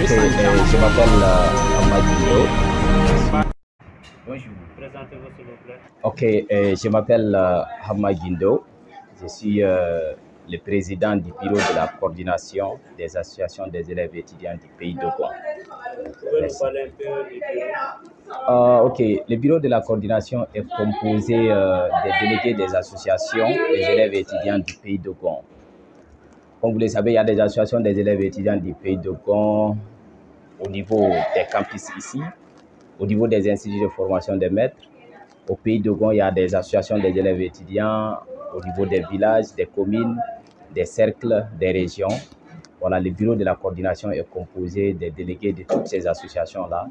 Je m'appelle Ahmad. Bonjour. Présentez-vous s'il vous plaît. Je m'appelle Hamad Guindo. Je suis le président du bureau de la coordination des associations des élèves et étudiants du pays de Gouin. Pouvez nous parler un peu du bureau? Le bureau de la coordination est composé des délégués des associations des élèves et étudiants du pays de Gouin. Comme vous le savez, il y a des associations des élèves et étudiants du pays de Gouin au niveau des campus ici, au niveau des instituts de formation des maîtres. Au pays de Gouin, il y a des associations des élèves et étudiants au niveau des villages, des communes, des cercles, des régions. Voilà, le bureau de la coordination est composé des délégués de toutes ces associations-là.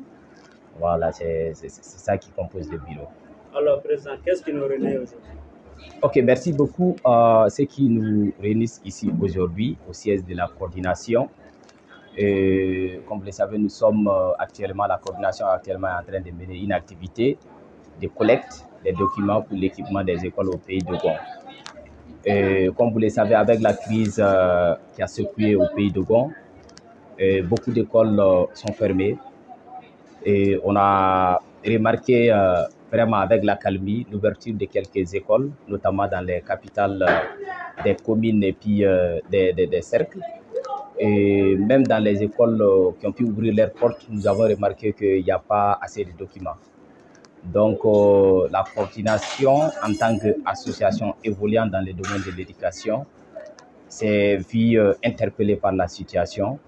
Voilà, c'est ça qui compose le bureau. Alors, Président, qu'est-ce qui nous réunit aujourd'hui? Merci beaucoup. Ce qui nous réunit ici aujourd'hui au siège de la coordination. Comme vous le savez, nous sommes la coordination est actuellement en train de mener une activité de collecte des documents pour l'équipement des écoles au pays de Gouin. Comme vous le savez, avec la crise qui a secoué au pays de Gouin, beaucoup d'écoles sont fermées. Et on a remarqué vraiment avec l'accalmie l'ouverture de quelques écoles, notamment dans les capitales des communes et puis des cercles. Et même dans les écoles qui ont pu ouvrir leurs portes, nous avons remarqué qu'il n'y a pas assez de documents. Donc, la coordination en tant qu'association évoluant dans le domaine de l'éducation s'est vue interpellée par la situation.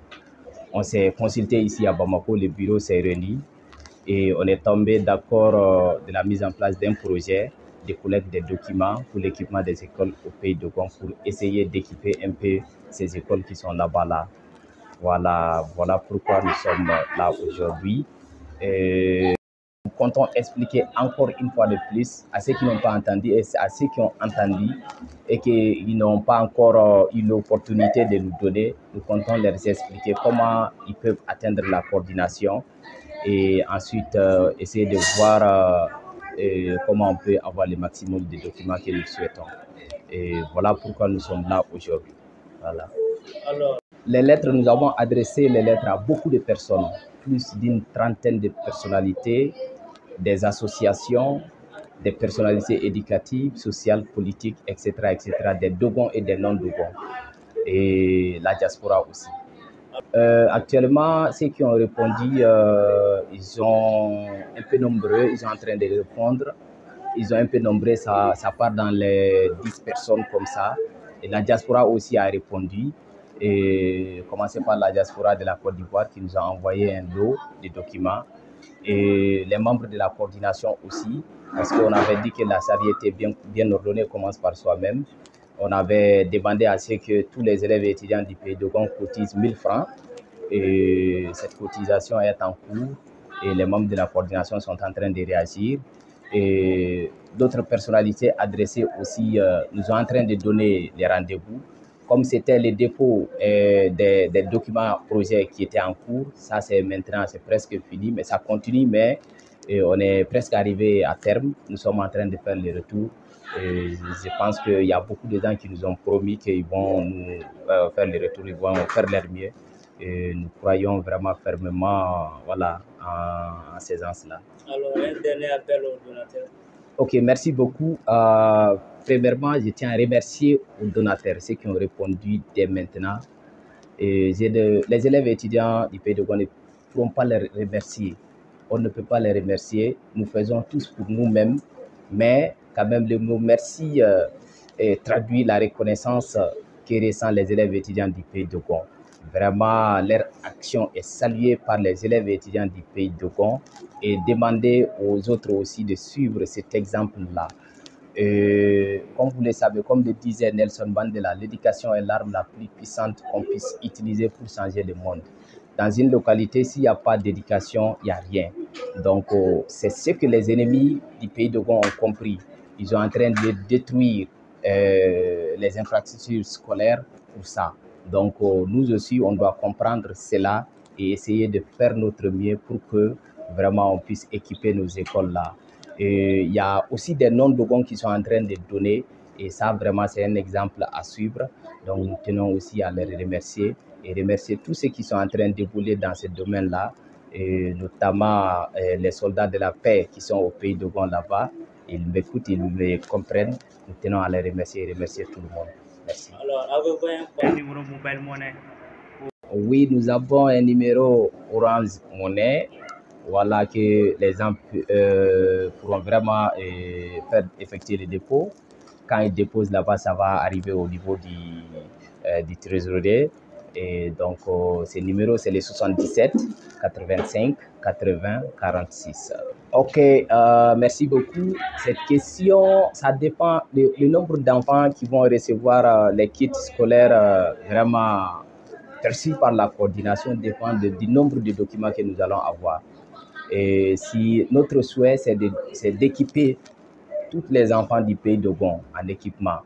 On s'est consulté ici à Bamako, le bureau s'est réuni et on est tombé d'accord de la mise en place d'un projet de collecte des documents pour l'équipement des écoles au pays de Gouin pour essayer d'équiper un peu ces écoles qui sont là-bas. Voilà pourquoi nous sommes là aujourd'hui. Nous comptons expliquer encore une fois de plus à ceux qui n'ont pas entendu et à ceux qui ont entendu et qui n'ont pas encore eu l'opportunité de nous donner. Nous comptons leur expliquer comment ils peuvent atteindre la coordination et ensuite essayer de voir comment on peut avoir le maximum de documents que nous souhaitons. Et voilà pourquoi nous sommes là aujourd'hui. Voilà. Alors, les lettres, nous avons adressé les lettres à beaucoup de personnes, plus d'une trentaine de personnalités, des associations, des personnalités éducatives, sociales, politiques, etc., des Dogons et des non-Dogons, et la diaspora aussi. Actuellement, ceux qui ont répondu, ils sont un peu nombreux, ils sont en train de répondre. Ils ont un peu nombreux, ça part dans les 10 personnes comme ça. Et la diaspora aussi a répondu. Et commencer par la diaspora de la Côte d'Ivoire qui nous a envoyé un lot de documents. Et les membres de la coordination aussi, parce qu'on avait dit que la sariété bien ordonnée commence par soi-même. On avait demandé à ce que tous les élèves et étudiants du pays de Gouin cotisent 1000 francs. Et cette cotisation est en cours et les membres de la coordination sont en train de réagir. Et d'autres personnalités adressées aussi nous sont en train de donner les rendez-vous. Comme c'était le dépôt des documents projets qui étaient en cours, ça c'est maintenant, c'est presque fini, mais ça continue, mais on est presque arrivé à terme. Nous sommes en train de faire le retour. Et je pense qu'il y a beaucoup de gens qui nous ont promis qu'ils vont nous faire le retour, ils vont faire leur mieux. Et nous croyons vraiment fermement en ces gens-là. Alors, un dernier appel aux donateurs. Merci beaucoup. Premièrement, je tiens à remercier aux donateurs, ceux qui ont répondu dès maintenant. Et les élèves et étudiants du pays de Gouin ne pourront pas les remercier. On ne peut pas les remercier. Nous faisons tous pour nous-mêmes, mais quand même le mot merci traduit la reconnaissance que ressentent les élèves et étudiants du pays de Gouin. Vraiment, leur action est saluée par les élèves et étudiants du pays de Gouin et demander aux autres aussi de suivre cet exemple-là. Comme vous le savez, comme le disait Nelson Mandela, l'éducation est l'arme la plus puissante qu'on puisse utiliser pour changer le monde. Dans une localité, s'il n'y a pas d'éducation, il n'y a rien. Donc, c'est ce que les ennemis du pays de Gouin ont compris. Ils sont en train de détruire les infrastructures scolaires pour ça. Donc, nous aussi, on doit comprendre cela et essayer de faire notre mieux pour que vraiment on puisse équiper nos écoles là. Et il y a aussi des non-Dogons qui sont en train de donner. Et ça, vraiment, c'est un exemple à suivre. Donc, nous tenons aussi à les remercier et remercier tous ceux qui sont en train d'évoluer dans ce domaine-là, et notamment les soldats de la paix qui sont au pays de Gon là-bas. Ils m'écoutent, ils me comprennent. Nous tenons à les remercier et remercier tout le monde. Merci. Alors, avez-vous un numéro mobile monnaie? Oui, nous avons un numéro Orange Monnaie. Voilà, que les gens pourront vraiment faire effectuer les dépôts. Quand ils déposent là-bas, ça va arriver au niveau du trésorier. Et donc, ce numéro, c'est le 77 85 80 46. Ok, merci beaucoup. Cette question, ça dépend du nombre d'enfants qui vont recevoir les kits scolaires vraiment perçus par la coordination dépend du nombre de documents que nous allons avoir. Et si notre souhait, c'est d'équiper tous les enfants du pays de Gon en équipement.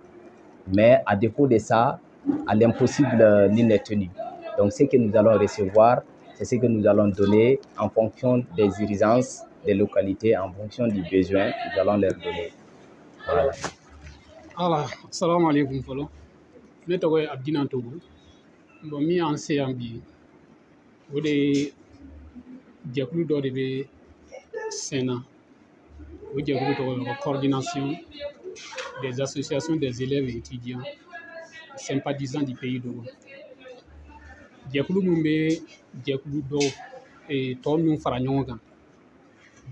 Mais à défaut de ça, à l'impossible, nul n'est tenu. Donc, ce que nous allons recevoir, c'est ce que nous allons donner en fonction des urgences des localités, en fonction du besoin, nous allons leur donner. Voilà. Alors, salam alaikum folo. Ne tɔgɔ ye Abdina Togo. Bon, min y'an se yan bi, o de ye jɛkulu dɔ de bɛ sen na. O jɛkulu tɔgɔ ye coordination des associations des élèves et étudiants sympathisants du pays Togo. Jɛkulu min bɛ jɛkulu dɔw tɔ minnu fara ɲɔgɔn kan.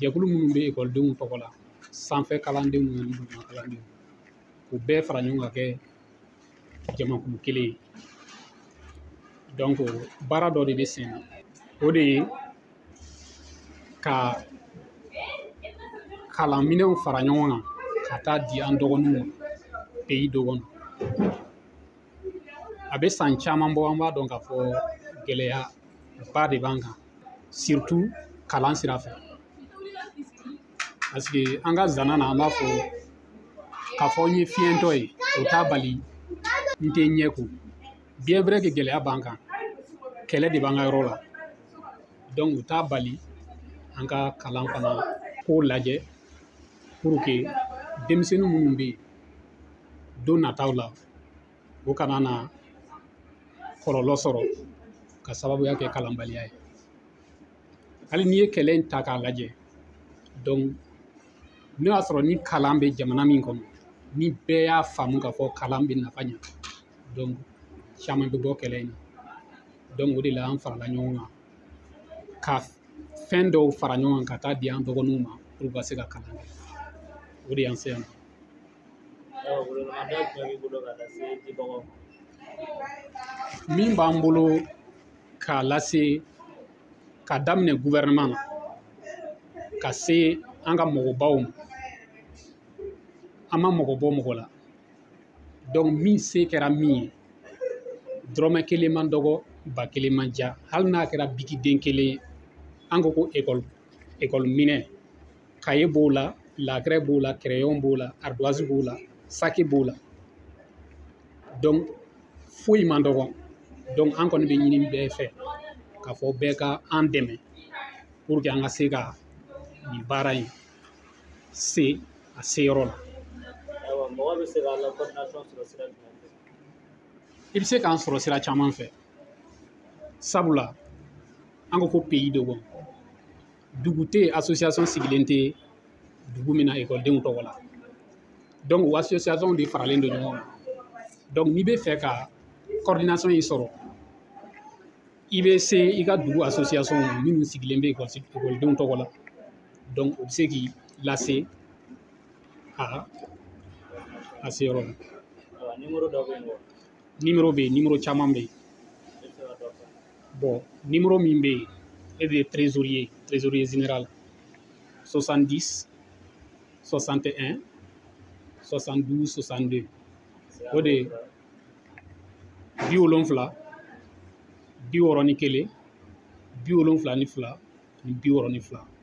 Jɛkulu minnu bɛ ekɔlidenw tɔgɔ la, sanfɛ kalandenw ni duguma kalandenw. U bɛɛ fara ɲɔgɔn kan kɛ jamakulu kelen ye. Donc baara dɔ de bɛ sen na. O de ye ka kalanminɛnw fara ɲɔgɔn kan ka taa di an dɔgɔninw ma pays dɔ kɔnɔ. A bɛ san caman bɔ, an b'a dɔn k'a fɔ gɛlɛyaba de b'an kan, surtout kalan sira fɛ. Parce que an ka zana na an b'a fɔ k'a fɔ n ye fiɲɛtɔ ye, o t'a bali n tɛ ɲɛ ko. Bien vrai que gɛlɛya b'an kan, kɛlɛ de b'an ka yɔrɔ la. Donc o t'a bali an ka kalan fana ko lajɛ pour que denmisɛnnin minnu bɛ yen don nataw la o kana na kɔlɔlɔ sɔrɔ ka sababuya kɛ kalanbaliya ye. Hali n'i ye kɛlɛ in ta k'a lajɛ, donc n'o y'a sɔrɔ ni kalan bɛ jamana min kɔnɔ, ni bɛɛ y'a faamu k'a fɔ kalan bɛ nafa ɲɛ, donc caman bɛ bɔ kɛlɛ in na. Donc o de la an farala ɲɔgɔn kan ka fɛn dɔw fara ɲɔgɔn kan ka taa di an dɔgɔninw ma pour ka se ka kalan kɛ. O de y'an se yan. Min b'an bolo k'a lase ka daminɛ gouvernement na ka se an ka mɔgɔbaw ma. An ma mɔgɔ bɔ mɔgɔ la. Donc min se kɛra min ye, dɔrɔmɛ kelen man dɔgɔ, ba kelen man ja. Hali n'a kɛra bikiden kelen ye, an ko ko école minɛ, kaye b'o la, lagrɛ b'o la, crayon b'o la, ardoise b'o la, saki b'o la. Donc foyi man dɔgɔ. Donc an kɔni bɛ ɲini bɛɛ fɛ k'a fɔ bɛɛ ka an dɛmɛ pour que an ka se ka nin baara in se a seyɔrɔ la. Mɔgɔ bɛ se ka la coordination sɔrɔ sira jumɛn fɛ? I bɛ se k'an sɔrɔ sira caman fɛ. Sabula an ko pays de Gon, dugu tɛ yen, association sigilen tɛ dugu min na ekɔlidenw tɔgɔ la. Donc o association de faralen don ɲɔgɔn kan. Donc n'i bɛ fɛ ka coordination in sɔrɔ, i bɛ se i ka dugu association minnu sigilen bɛ ekɔlidenw tɔgɔ la. Donc o bɛ se k'i lase a seyɔrɔ la. Numéro dɔ bɛ yen wa? Numéro bɛ yen, numéro caman bɛ yen. Bon, numéro min bɛ yen, e de ye trésorier général 70 61 72 62. O de ye 70 61 72 62 ni 62.